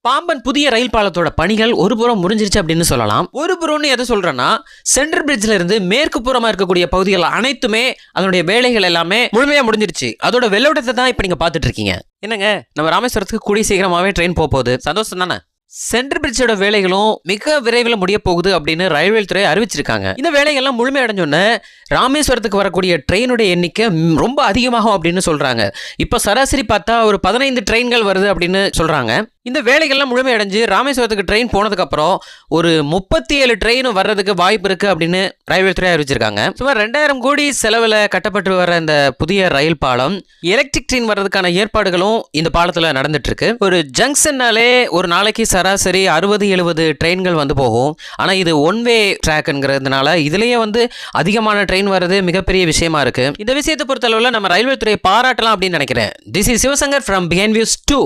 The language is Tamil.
பாம்பன் புதிய ரயில் பாலத்தோட பணிகள் ஒரு புறம் முடிஞ்சிருச்சு அப்படின்னு சொல்லலாம். ஒரு புறம்னு எதை சொல்றேன்னா, சென்ட்ரல் பிரிட்ஜ்ல இருந்து மேற்கு புறமா இருக்கக்கூடிய பகுதிகள் அனைத்துமே அதனுடைய வேலைகள் எல்லாமே முழுமையா முடிஞ்சிருச்சு. அதோட வெள்ளோட்டத்தை தான் இப்ப நீங்க பாத்துட்டு இருக்கீங்க. என்னங்க, நம்ம ராமேஸ்வரத்துக்கு கூடிய சீக்கிரமாவே ட்ரெயின் போகுது, சந்தோஷம் தானே? சென்ட்ரல் பிரிட்ஜோட வேலைகளும் மிக விரைவில் முடிய போகுது அப்படின்னு ரயில்வே துறை அறிவிச்சிருக்காங்க. இந்த வேலைகள்லாம் முழுமையடைஞ்சோன்னு ராமேஸ்வரத்துக்கு வரக்கூடிய ட்ரெயினுடைய எண்ணிக்கை ரொம்ப அதிகமாகும் அப்படின்னு சொல்றாங்க. இப்போ சராசரி பார்த்தா ஒரு 15 ட்ரெயின்கள் வருது அப்படின்னு சொல்றாங்க. இந்த வேலைகள்லாம் முழுமையடைஞ்சு ராமேஸ்வரத்துக்கு ட்ரெயின் போனதுக்கு அப்புறம் ஒரு 37 ட்ரெயின் வர்றதுக்கு வாய்ப்பு இருக்கு அப்படின்னு ரயில்வே துறை அறிவிச்சிருக்காங்க. சுமார் 2000 கோடி செலவில் கட்டப்பட்டு வர இந்த புதிய ரயில் பாலம் எலக்ட்ரிக் ட்ரெயின் வர்றதுக்கான ஏற்பாடுகளும் இந்த பாலத்தில் நடந்துட்டு இருக்கு. ஒரு ஜங்ஷன்னாலே ஒரு நாளைக்கு சராசரி 60-70 ட்ரெயின்கள் வந்து போகும். ஆனால் இது ஒன் வே ட்ராக்ங்கிறதுனால இதுலயே அதிகமான ட்ரெயின் வர்றது மிகப்பெரிய விஷயமா இருக்கு. இந்த விஷயத்தை பொறுத்தளவில் நம்ம ரயில்வே துறையை பாராட்டலாம் அப்படின்னு நினைக்கிறேன். This is Sivasankar from behind views 2.